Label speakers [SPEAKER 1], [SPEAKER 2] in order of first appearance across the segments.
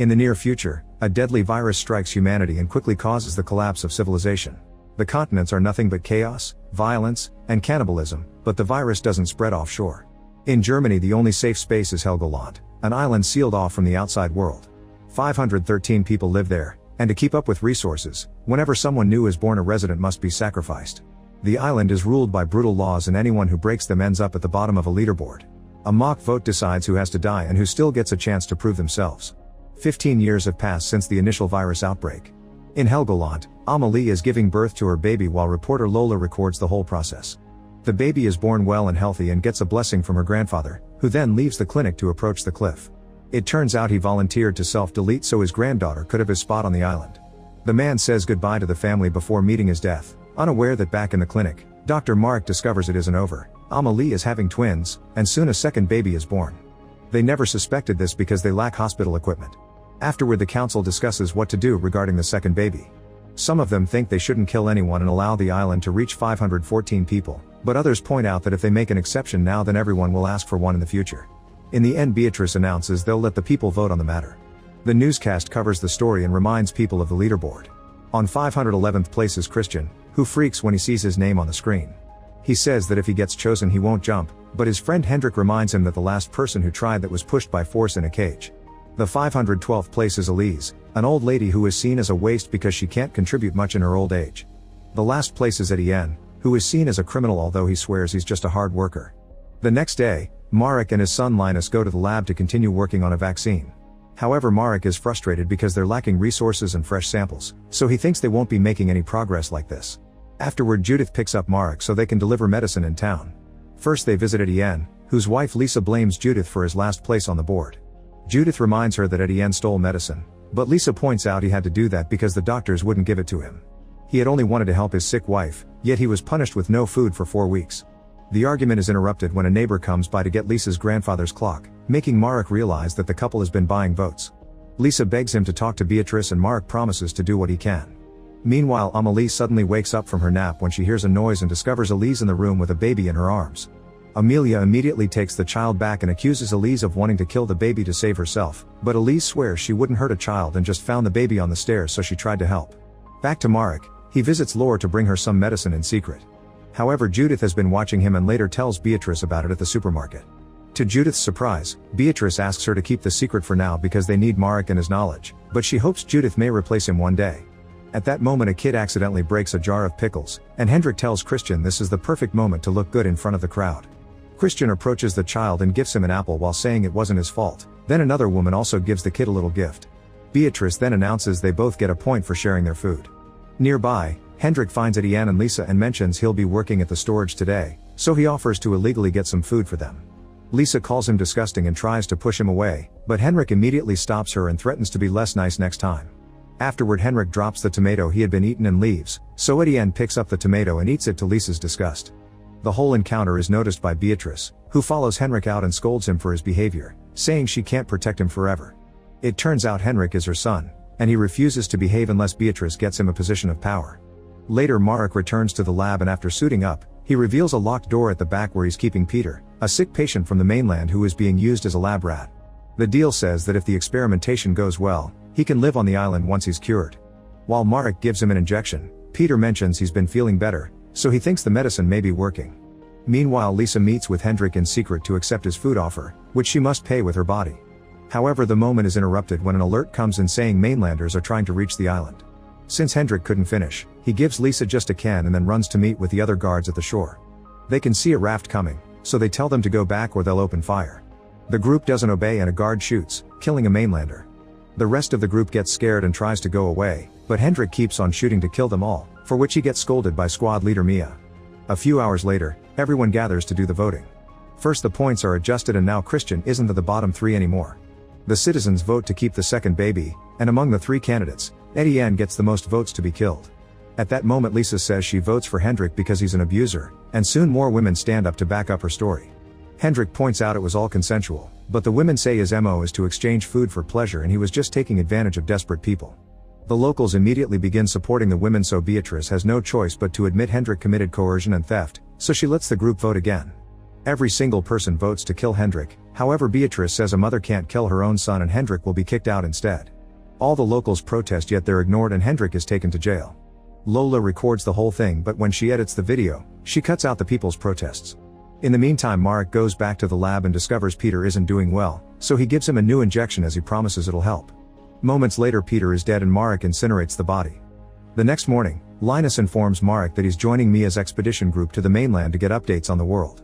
[SPEAKER 1] In the near future, a deadly virus strikes humanity and quickly causes the collapse of civilization. The continents are nothing but chaos, violence, and cannibalism, but the virus doesn't spread offshore. In Germany, the only safe space is Helgoland, an island sealed off from the outside world. 513 people live there, and to keep up with resources, whenever someone new is born, a resident must be sacrificed. The island is ruled by brutal laws, and anyone who breaks them ends up at the bottom of a leaderboard. A mock vote decides who has to die and who still gets a chance to prove themselves. 15 years have passed since the initial virus outbreak. In Helgoland, Amelie is giving birth to her baby while reporter Lola records the whole process. The baby is born well and healthy and gets a blessing from her grandfather, who then leaves the clinic to approach the cliff. It turns out he volunteered to self-delete so his granddaughter could have his spot on the island. The man says goodbye to the family before meeting his death, unaware that back in the clinic, Dr. Marek discovers it isn't over. Amelie is having twins, and soon a second baby is born. They never suspected this because they lack hospital equipment. Afterward, the council discusses what to do regarding the second baby. Some of them think they shouldn't kill anyone and allow the island to reach 514 people, but others point out that if they make an exception now, then everyone will ask for one in the future. In the end, Beatrice announces they'll let the people vote on the matter. The newscast covers the story and reminds people of the leaderboard. On 511th place is Christian, who freaks when he sees his name on the screen. He says that if he gets chosen he won't jump, but his friend Hendrik reminds him that the last person who tried that was pushed by force in a cage. The 512th place is Elise, an old lady who is seen as a waste because she can't contribute much in her old age. The last place is Etienne, who is seen as a criminal although he swears he's just a hard worker. The next day, Marek and his son Linus go to the lab to continue working on a vaccine. However, Marek is frustrated because they're lacking resources and fresh samples, so he thinks they won't be making any progress like this. Afterward, Judith picks up Marek so they can deliver medicine in town. First they visit Etienne, whose wife Lisa blames Judith for his last place on the board. Judith reminds her that Etienne stole medicine, but Lisa points out he had to do that because the doctors wouldn't give it to him. He had only wanted to help his sick wife, yet he was punished with no food for 4 weeks. The argument is interrupted when a neighbor comes by to get Lisa's grandfather's clock, making Marek realize that the couple has been buying votes. Lisa begs him to talk to Beatrice and Marek promises to do what he can. Meanwhile, Amelie suddenly wakes up from her nap when she hears a noise and discovers Elise in the room with a baby in her arms. Amelia immediately takes the child back and accuses Elise of wanting to kill the baby to save herself, but Elise swears she wouldn't hurt a child and just found the baby on the stairs so she tried to help. Back to Marek, he visits Laura to bring her some medicine in secret. However, Judith has been watching him and later tells Beatrice about it at the supermarket. To Judith's surprise, Beatrice asks her to keep the secret for now because they need Marek and his knowledge, but she hopes Judith may replace him one day. At that moment, a kid accidentally breaks a jar of pickles, and Hendrik tells Christian this is the perfect moment to look good in front of the crowd. Christian approaches the child and gives him an apple while saying it wasn't his fault. Then another woman also gives the kid a little gift. Beatrice then announces they both get a point for sharing their food. Nearby, Hendrik finds Etienne and Lisa and mentions he'll be working at the storage today, so he offers to illegally get some food for them. Lisa calls him disgusting and tries to push him away, but Hendrik immediately stops her and threatens to be less nice next time. Afterward, Hendrik drops the tomato he had been eaten and leaves, so Etienne picks up the tomato and eats it to Lisa's disgust. The whole encounter is noticed by Beatrice, who follows Hendrik out and scolds him for his behavior, saying she can't protect him forever. It turns out Hendrik is her son, and he refuses to behave unless Beatrice gets him a position of power. Later, Marek returns to the lab and after suiting up, he reveals a locked door at the back where he's keeping Peter, a sick patient from the mainland who is being used as a lab rat. The deal says that if the experimentation goes well, he can live on the island once he's cured. While Marek gives him an injection, Peter mentions he's been feeling better, so he thinks the medicine may be working. Meanwhile, Lisa meets with Hendrik in secret to accept his food offer, which she must pay with her body. However, the moment is interrupted when an alert comes in saying mainlanders are trying to reach the island. Since Hendrik couldn't finish, he gives Lisa just a can and then runs to meet with the other guards at the shore. They can see a raft coming, so they tell them to go back or they'll open fire. The group doesn't obey and a guard shoots, killing a mainlander. The rest of the group gets scared and tries to go away, but Hendrik keeps on shooting to kill them all, for which he gets scolded by squad leader Mia. A few hours later, everyone gathers to do the voting. First, the points are adjusted and now Christian isn't at the bottom 3 anymore. The citizens vote to keep the second baby, and among the 3 candidates, Etienne gets the most votes to be killed. At that moment, Lisa says she votes for Hendrik because he's an abuser, and soon more women stand up to back up her story. Hendrik points out it was all consensual, but the women say his MO is to exchange food for pleasure and he was just taking advantage of desperate people. The locals immediately begin supporting the women, so Beatrice has no choice but to admit Hendrik committed coercion and theft, so she lets the group vote again. Every single person votes to kill Hendrik, However, Beatrice says a mother can't kill her own son and Hendrik will be kicked out instead. All the locals protest, yet they're ignored and Hendrik is taken to jail. Lola records the whole thing, but when she edits the video, she cuts out the people's protests. In the meantime, Marek goes back to the lab and discovers Peter isn't doing well, so he gives him a new injection as he promises it'll help. Moments later, Peter is dead and Marek incinerates the body. The next morning, Linus informs Marek that he's joining Mia's expedition group to the mainland to get updates on the world.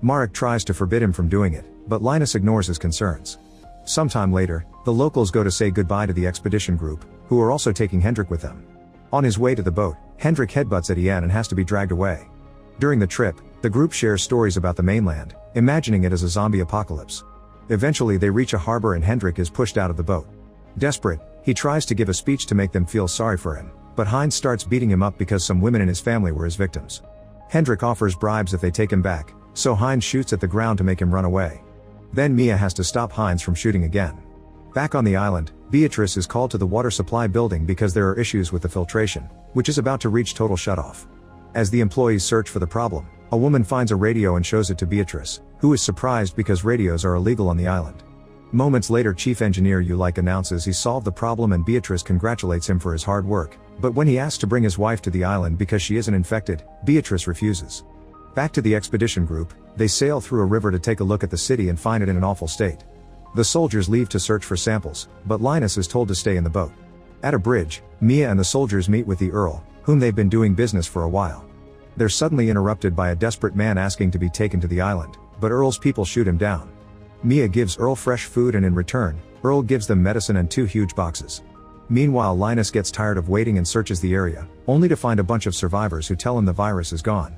[SPEAKER 1] Marek tries to forbid him from doing it, but Linus ignores his concerns. Sometime later, the locals go to say goodbye to the expedition group, who are also taking Hendrik with them. On his way to the boat, Hendrik headbutts Etienne and has to be dragged away. During the trip, the group shares stories about the mainland, imagining it as a zombie apocalypse. Eventually they reach a harbor and Hendrik is pushed out of the boat. Desperate, he tries to give a speech to make them feel sorry for him, but Heinz starts beating him up because some women in his family were his victims. Hendrik offers bribes if they take him back, so Heinz shoots at the ground to make him run away. Then Mia has to stop Heinz from shooting again. Back on the island, Beatrice is called to the water supply building because there are issues with the filtration, which is about to reach total shutoff. As the employees search for the problem, a woman finds a radio and shows it to Beatrice, who is surprised because radios are illegal on the island. Moments later, Chief Engineer Ulik announces he solved the problem and Beatrice congratulates him for his hard work, but when he asks to bring his wife to the island because she isn't infected, Beatrice refuses. Back to the expedition group, they sail through a river to take a look at the city and find it in an awful state. The soldiers leave to search for samples, but Linus is told to stay in the boat. At a bridge, Mia and the soldiers meet with the Earl, whom they've been doing business for a while. They're suddenly interrupted by a desperate man asking to be taken to the island, but Earl's people shoot him down. Mia gives Earl fresh food and in return, Earl gives them medicine and 2 huge boxes. Meanwhile, Linus gets tired of waiting and searches the area, only to find a bunch of survivors who tell him the virus is gone.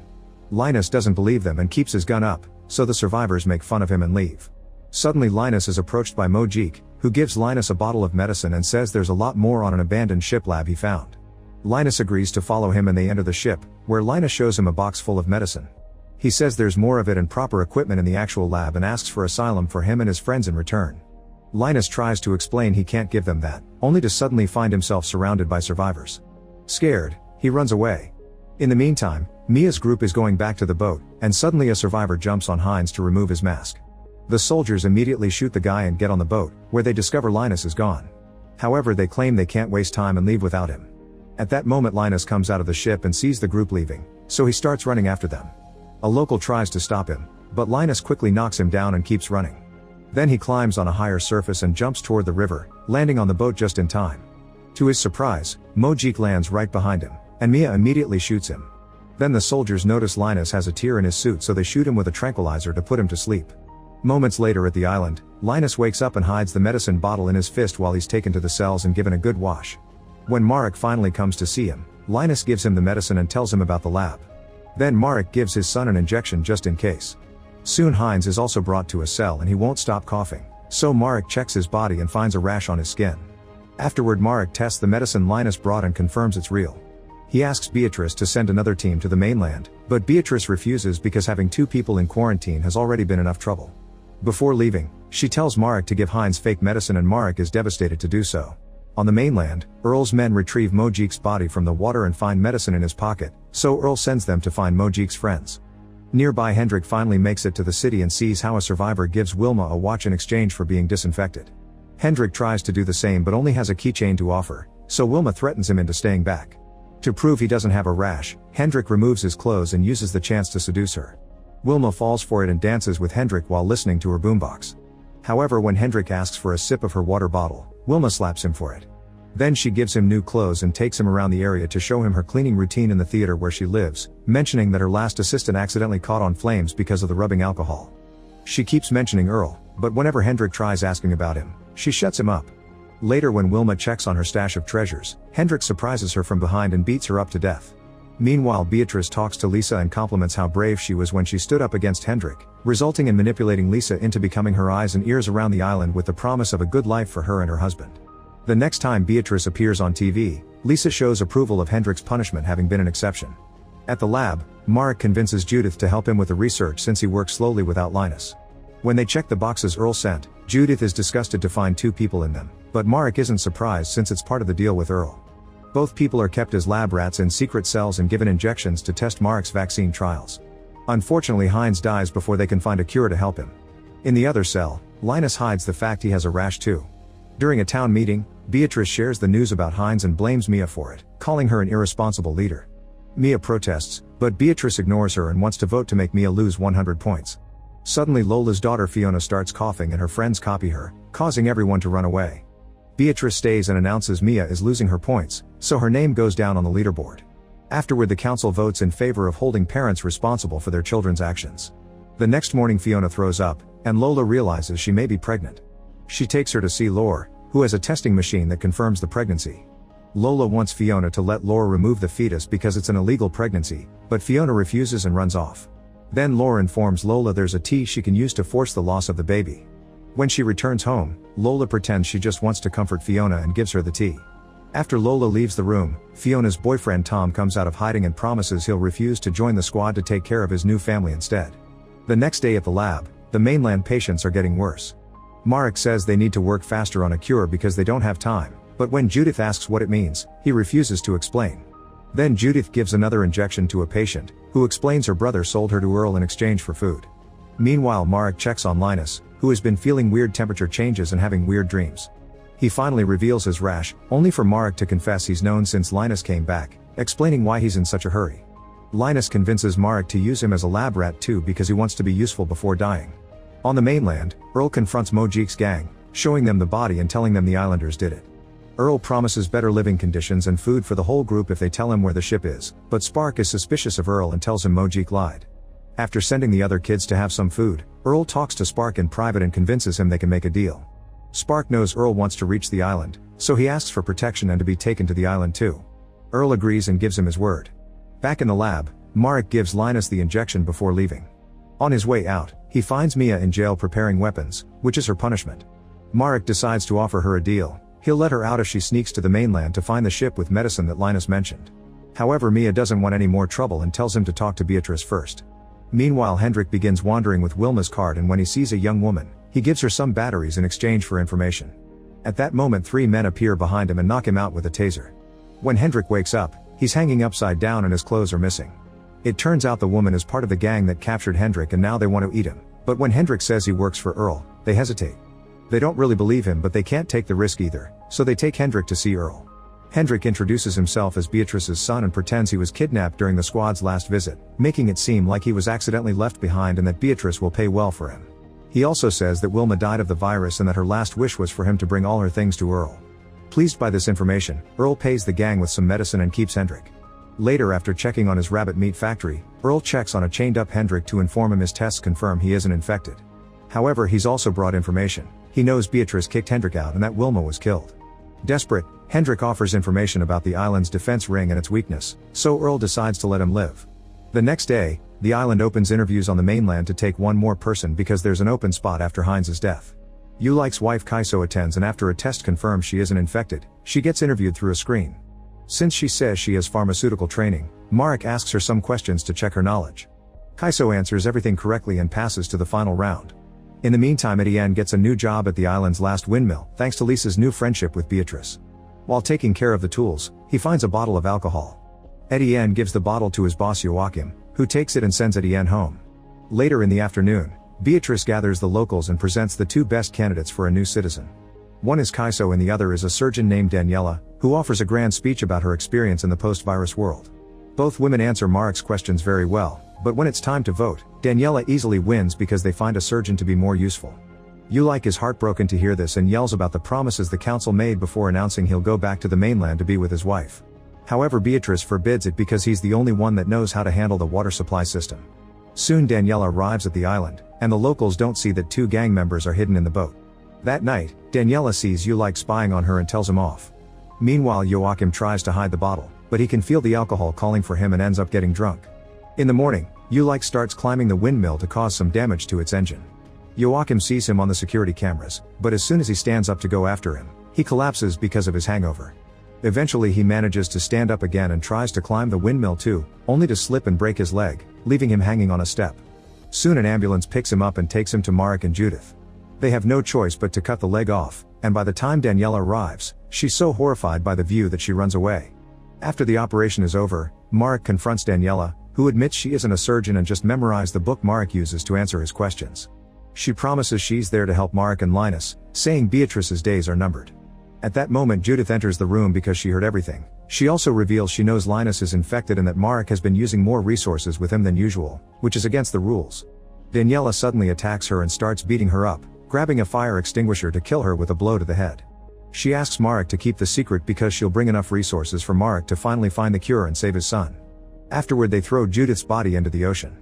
[SPEAKER 1] Linus doesn't believe them and keeps his gun up, so the survivors make fun of him and leave. Suddenly Linus is approached by Mojik, who gives Linus a bottle of medicine and says there's a lot more on an abandoned ship lab he found. Linus agrees to follow him and they enter the ship, where Linus shows him a box full of medicine. He says there's more of it and proper equipment in the actual lab and asks for asylum for him and his friends in return. Linus tries to explain he can't give them that, only to suddenly find himself surrounded by survivors. Scared, he runs away. In the meantime, Mia's group is going back to the boat, and suddenly a survivor jumps on Heinz to remove his mask. The soldiers immediately shoot the guy and get on the boat, where they discover Linus is gone. However, they claim they can't waste time and leave without him. At that moment, Linus comes out of the ship and sees the group leaving, so he starts running after them. A local tries to stop him, but Linus quickly knocks him down and keeps running. Then he climbs on a higher surface and jumps toward the river, landing on the boat just in time. To his surprise, Mojik lands right behind him, and Mia immediately shoots him. Then the soldiers notice Linus has a tear in his suit, so they shoot him with a tranquilizer to put him to sleep. Moments later at the island, Linus wakes up and hides the medicine bottle in his fist while he's taken to the cells and given a good wash. When Marek finally comes to see him, Linus gives him the medicine and tells him about the lab. Then Marek gives his son an injection just in case. Soon Heinz is also brought to a cell and he won't stop coughing, so Marek checks his body and finds a rash on his skin. Afterward, Marek tests the medicine Linus brought and confirms it's real. He asks Beatrice to send another team to the mainland, but Beatrice refuses because having 2 people in quarantine has already been enough trouble. Before leaving, she tells Marek to give Heinz fake medicine and Marek is devastated to do so. On the mainland, Earl's men retrieve Mojik's body from the water and find medicine in his pocket, so Earl sends them to find Mojik's friends. Nearby, Hendrik finally makes it to the city and sees how a survivor gives Wilma a watch in exchange for being disinfected. Hendrik tries to do the same but only has a keychain to offer, so Wilma threatens him into staying back. To prove he doesn't have a rash, Hendrik removes his clothes and uses the chance to seduce her. Wilma falls for it and dances with Hendrik while listening to her boombox. However, when Hendrik asks for a sip of her water bottle, Wilma slaps him for it. Then she gives him new clothes and takes him around the area to show him her cleaning routine in the theater where she lives, mentioning that her last assistant accidentally caught on flames because of the rubbing alcohol. She keeps mentioning Earl, but whenever Hendrik tries asking about him, she shuts him up. Later, when Wilma checks on her stash of treasures, Hendrik surprises her from behind and beats her up to death. Meanwhile, Beatrice talks to Lisa and compliments how brave she was when she stood up against Hendrik, resulting in manipulating Lisa into becoming her eyes and ears around the island with the promise of a good life for her and her husband. The next time Beatrice appears on TV, Lisa shows approval of Hendrik's punishment having been an exception. At the lab, Marek convinces Judith to help him with the research since he works slowly without Linus. When they check the boxes Earl sent, Judith is disgusted to find 2 people in them, but Marek isn't surprised since it's part of the deal with Earl. Both people are kept as lab rats in secret cells and given injections to test Marek's vaccine trials. Unfortunately, Heinz dies before they can find a cure to help him. In the other cell, Linus hides the fact he has a rash too. During a town meeting, Beatrice shares the news about Heinz and blames Mia for it, calling her an irresponsible leader. Mia protests, but Beatrice ignores her and wants to vote to make Mia lose 100 points. Suddenly Lola's daughter Fiona starts coughing and her friends copy her, causing everyone to run away. Beatrice stays and announces Mia is losing her points, so her name goes down on the leaderboard. Afterward the council votes in favor of holding parents responsible for their children's actions. The next morning Fiona throws up, and Lola realizes she may be pregnant. She takes her to see Lore, who has a testing machine that confirms the pregnancy. Lola wants Fiona to let Lore remove the fetus because it's an illegal pregnancy, but Fiona refuses and runs off. Then Lore informs Lola there's a tea she can use to force the loss of the baby. When she returns home, Lola pretends she just wants to comfort Fiona and gives her the tea. After Lola leaves the room, Fiona's boyfriend Tom comes out of hiding and promises he'll refuse to join the squad to take care of his new family instead. The next day at the lab, the mainland patients are getting worse. Marek says they need to work faster on a cure because they don't have time, but when Judith asks what it means, he refuses to explain. Then Judith gives another injection to a patient, who explains her brother sold her to Earl in exchange for food. Meanwhile Marek checks on Linus, who has been feeling weird temperature changes and having weird dreams. He finally reveals his rash, only for Marek to confess he's known since Linus came back, explaining why he's in such a hurry. Linus convinces Marek to use him as a lab rat too because he wants to be useful before dying. On the mainland, Earl confronts Mojik's gang, showing them the body and telling them the islanders did it. Earl promises better living conditions and food for the whole group if they tell him where the ship is, but Spark is suspicious of Earl and tells him Mojik lied. After sending the other kids to have some food, Earl talks to Spark in private and convinces him they can make a deal. Spark knows Earl wants to reach the island, so he asks for protection and to be taken to the island too. Earl agrees and gives him his word. Back in the lab, Marek gives Linus the injection before leaving. On his way out, he finds Mia in jail preparing weapons, which is her punishment. Marek decides to offer her a deal. He'll let her out if she sneaks to the mainland to find the ship with medicine that Linus mentioned. However, Mia doesn't want any more trouble and tells him to talk to Beatrice first. Meanwhile, Hendrik begins wandering with Wilma's cart, and when he sees a young woman, he gives her some batteries in exchange for information. At that moment 3 men appear behind him and knock him out with a taser. When Hendrik wakes up, he's hanging upside down and his clothes are missing. It turns out the woman is part of the gang that captured Hendrik and now they want to eat him, but when Hendrik says he works for Earl, they hesitate. They don't really believe him, but they can't take the risk either, so they take Hendrik to see Earl. Hendrik introduces himself as Beatrice's son and pretends he was kidnapped during the squad's last visit, making it seem like he was accidentally left behind and that Beatrice will pay well for him. He also says that Wilma died of the virus and that her last wish was for him to bring all her things to Earl. Pleased by this information, Earl pays the gang with some medicine and keeps Hendrik. Later, after checking on his rabbit meat factory, Earl checks on a chained-up Hendrik to inform him his tests confirm he isn't infected. However, he's also brought information. He knows Beatrice kicked Hendrik out and that Wilma was killed. Desperate, Hendrik offers information about the island's defense ring and its weakness, so Earl decides to let him live. The next day, the island opens interviews on the mainland to take one more person because there's an open spot after Heinz's death. Ulik's wife Kaiso attends, and after a test confirms she isn't infected, she gets interviewed through a screen. Since she says she has pharmaceutical training, Marek asks her some questions to check her knowledge. Kaiso answers everything correctly and passes to the final round. In the meantime, Etienne gets a new job at the island's last windmill, thanks to Lisa's new friendship with Beatrice. While taking care of the tools, he finds a bottle of alcohol. Etienne gives the bottle to his boss Joachim, who takes it and sends Etienne home. Later in the afternoon, Beatrice gathers the locals and presents the 2 best candidates for a new citizen. One is Kaiso and the other is a surgeon named Daniela, who offers a grand speech about her experience in the post-virus world. Both women answer Marek's questions very well, but when it's time to vote, Daniela easily wins because they find a surgeon to be more useful. Ulik is heartbroken to hear this and yells about the promises the council made before announcing he'll go back to the mainland to be with his wife. However, Beatrice forbids it because he's the only one that knows how to handle the water supply system. Soon Daniela arrives at the island, and the locals don't see that 2 gang members are hidden in the boat. That night, Daniela sees Ulik spying on her and tells him off. Meanwhile, Joachim tries to hide the bottle, but he can feel the alcohol calling for him and ends up getting drunk. In the morning, Ulik starts climbing the windmill to cause some damage to its engine. Joachim sees him on the security cameras, but as soon as he stands up to go after him, he collapses because of his hangover. Eventually he manages to stand up again and tries to climb the windmill too, only to slip and break his leg, leaving him hanging on a step. Soon an ambulance picks him up and takes him to Marek and Judith. They have no choice but to cut the leg off, and by the time Daniela arrives, she's so horrified by the view that she runs away. After the operation is over, Marek confronts Daniela, who admits she isn't a surgeon and just memorized the book Marek uses to answer his questions. She promises she's there to help Marek and Linus, saying Beatrice's days are numbered. At that moment Judith enters the room because she heard everything. She also reveals she knows Linus is infected and that Marek has been using more resources with him than usual, which is against the rules. Daniela suddenly attacks her and starts beating her up, grabbing a fire extinguisher to kill her with a blow to the head. She asks Marek to keep the secret because she'll bring enough resources for Marek to finally find the cure and save his son. Afterward they throw Judith's body into the ocean.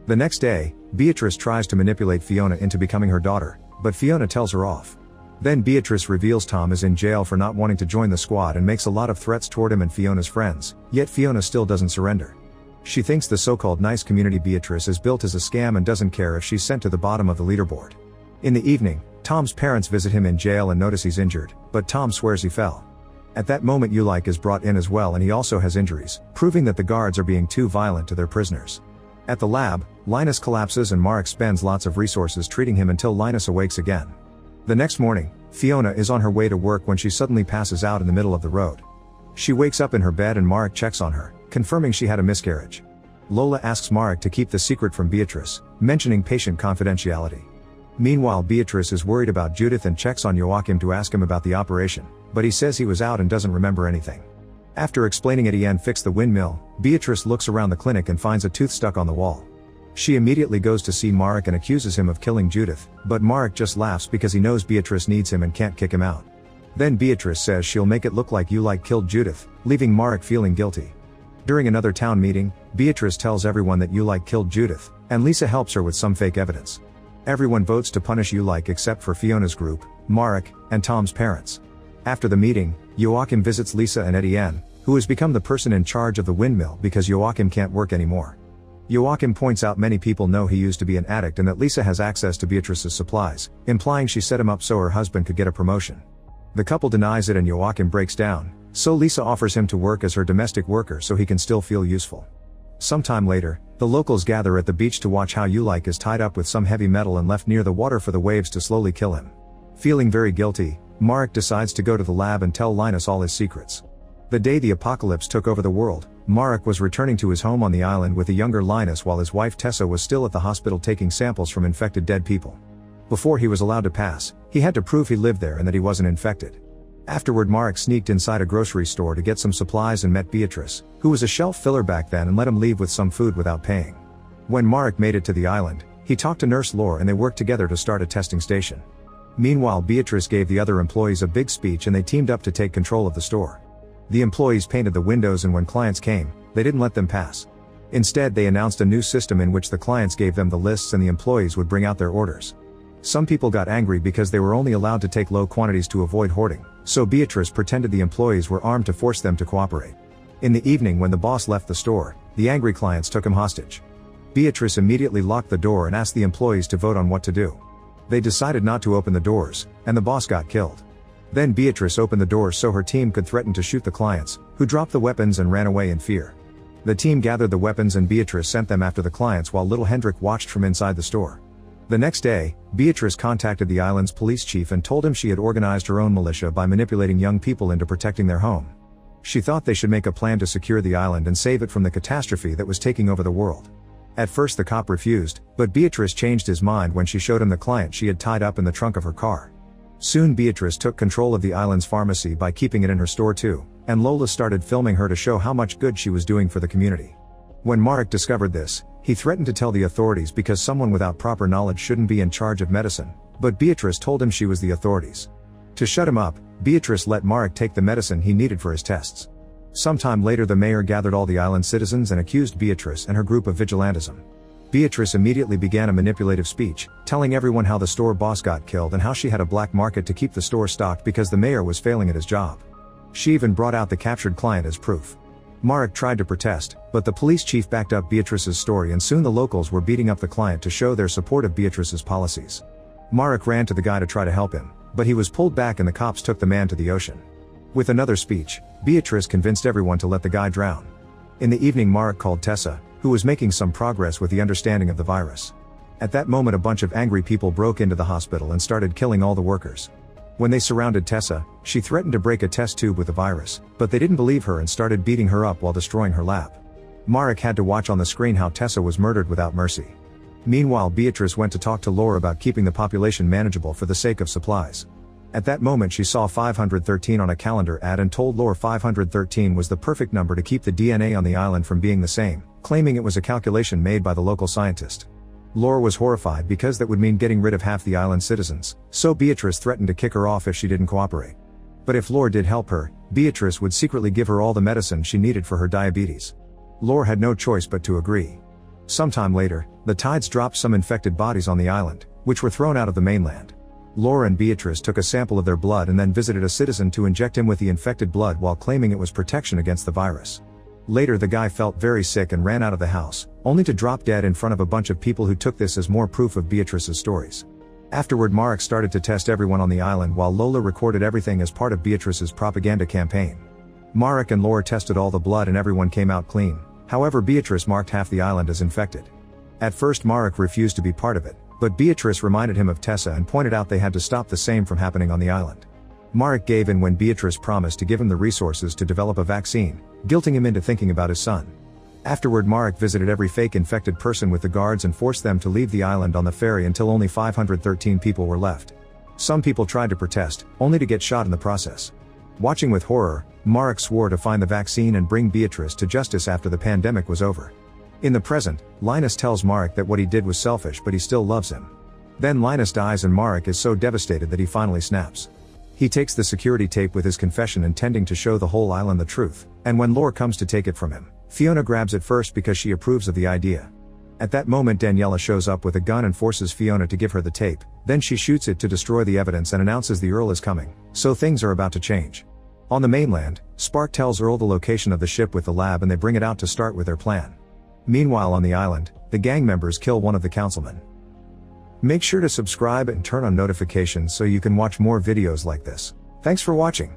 [SPEAKER 1] The next day, Beatrice tries to manipulate Fiona into becoming her daughter, but Fiona tells her off. Then Beatrice reveals Tom is in jail for not wanting to join the squad and makes a lot of threats toward him and Fiona's friends, yet Fiona still doesn't surrender. She thinks the so-called nice community Beatrice is built as a scam and doesn't care if she's sent to the bottom of the leaderboard. In the evening, Tom's parents visit him in jail and notice he's injured, but Tom swears he fell. At that moment Ulik is brought in as well and he also has injuries, proving that the guards are being too violent to their prisoners. At the lab, Linus collapses and Marek spends lots of resources treating him until Linus awakes again. The next morning, Fiona is on her way to work when she suddenly passes out in the middle of the road. She wakes up in her bed and Marek checks on her, confirming she had a miscarriage. Lola asks Marek to keep the secret from Beatrice, mentioning patient confidentiality. Meanwhile Beatrice is worried about Judith and checks on Joachim to ask him about the operation, but he says he was out and doesn't remember anything. After explaining Etienne fixed the windmill, Beatrice looks around the clinic and finds a tooth stuck on the wall. She immediately goes to see Marek and accuses him of killing Judith, but Marek just laughs because he knows Beatrice needs him and can't kick him out. Then Beatrice says she'll make it look like Ulik killed Judith, leaving Marek feeling guilty. During another town meeting, Beatrice tells everyone that Ulik killed Judith, and Lisa helps her with some fake evidence. Everyone votes to punish Ulik except for Fiona's group, Marek, and Tom's parents. After the meeting, Joachim visits Lisa and Etienne, who has become the person in charge of the windmill because Joachim can't work anymore. Joachim points out many people know he used to be an addict and that Lisa has access to Beatrice's supplies, implying she set him up so her husband could get a promotion. The couple denies it and Joachim breaks down, so Lisa offers him to work as her domestic worker so he can still feel useful. Sometime later, the locals gather at the beach to watch how Ulik is tied up with some heavy metal and left near the water for the waves to slowly kill him. Feeling very guilty, Marek decides to go to the lab and tell Linus all his secrets. The day the apocalypse took over the world, Marek was returning to his home on the island with a younger Linus while his wife Tessa was still at the hospital taking samples from infected dead people. Before he was allowed to pass, he had to prove he lived there and that he wasn't infected. Afterward Marek sneaked inside a grocery store to get some supplies and met Beatrice, who was a shelf filler back then, and let him leave with some food without paying. When Marek made it to the island, he talked to Nurse Laure and they worked together to start a testing station. Meanwhile Beatrice gave the other employees a big speech and they teamed up to take control of the store. The employees painted the windows and when clients came, they didn't let them pass. Instead they announced a new system in which the clients gave them the lists and the employees would bring out their orders. Some people got angry because they were only allowed to take low quantities to avoid hoarding, so Beatrice pretended the employees were armed to force them to cooperate. In the evening when the boss left the store, the angry clients took him hostage. Beatrice immediately locked the door and asked the employees to vote on what to do. They decided not to open the doors, and the boss got killed. Then Beatrice opened the doors so her team could threaten to shoot the clients, who dropped the weapons and ran away in fear. The team gathered the weapons and Beatrice sent them after the clients while little Hendrik watched from inside the store. The next day, Beatrice contacted the island's police chief and told him she had organized her own militia by manipulating young people into protecting their home. She thought they should make a plan to secure the island and save it from the catastrophe that was taking over the world. At first the cop refused, but Beatrice changed his mind when she showed him the client she had tied up in the trunk of her car. Soon Beatrice took control of the island's pharmacy by keeping it in her store too, and Lola started filming her to show how much good she was doing for the community. When Marek discovered this, he threatened to tell the authorities because someone without proper knowledge shouldn't be in charge of medicine, but Beatrice told him she was the authorities. To shut him up, Beatrice let Marek take the medicine he needed for his tests. Sometime later the mayor gathered all the island citizens and accused Beatrice and her group of vigilantism. Beatrice immediately began a manipulative speech, telling everyone how the store boss got killed and how she had a black market to keep the store stocked because the mayor was failing at his job. She even brought out the captured client as proof. Marek tried to protest, but the police chief backed up Beatrice's story and soon the locals were beating up the client to show their support of Beatrice's policies. Marek ran to the guy to try to help him, but he was pulled back and the cops took the man to the ocean. With another speech, Beatrice convinced everyone to let the guy drown. In the evening Marek called Tessa, who was making some progress with the understanding of the virus. At that moment a bunch of angry people broke into the hospital and started killing all the workers. When they surrounded Tessa, she threatened to break a test tube with the virus, but they didn't believe her and started beating her up while destroying her lab. Marek had to watch on the screen how Tessa was murdered without mercy. Meanwhile, Beatrice went to talk to Lore about keeping the population manageable for the sake of supplies. At that moment she saw 513 on a calendar ad and told Lore 513 was the perfect number to keep the DNA on the island from being the same, claiming it was a calculation made by the local scientist. Lore was horrified because that would mean getting rid of half the island's citizens, so Beatrice threatened to kick her off if she didn't cooperate. But if Lore did help her, Beatrice would secretly give her all the medicine she needed for her diabetes. Lore had no choice but to agree. Sometime later, the tides dropped some infected bodies on the island, which were thrown out of the mainland. Lore and Beatrice took a sample of their blood and then visited a citizen to inject him with the infected blood while claiming it was protection against the virus. Later the guy felt very sick and ran out of the house, only to drop dead in front of a bunch of people who took this as more proof of Beatrice's stories. Afterward, Marek started to test everyone on the island while Lola recorded everything as part of Beatrice's propaganda campaign. Marek and Lore tested all the blood and everyone came out clean. However, Beatrice marked half the island as infected. At first Marek refused to be part of it, but Beatrice reminded him of Tessa and pointed out they had to stop the same from happening on the island. Marek gave in when Beatrice promised to give him the resources to develop a vaccine, guilting him into thinking about his son. Afterward, Marek visited every fake infected person with the guards and forced them to leave the island on the ferry until only 513 people were left. Some people tried to protest, only to get shot in the process. Watching with horror, Marek swore to find the vaccine and bring Beatrice to justice after the pandemic was over. In the present, Linus tells Marek that what he did was selfish but he still loves him. Then Linus dies and Marek is so devastated that he finally snaps. He takes the security tape with his confession intending to show the whole island the truth, and when Lore comes to take it from him, Fiona grabs it first because she approves of the idea. At that moment Daniela shows up with a gun and forces Fiona to give her the tape, then she shoots it to destroy the evidence and announces the Earl is coming, so things are about to change. On the mainland, Spark tells Earl the location of the ship with the lab and they bring it out to start with their plan. Meanwhile on the island, the gang members kill one of the councilmen. Make sure to subscribe and turn on notifications so you can watch more videos like this. Thanks for watching.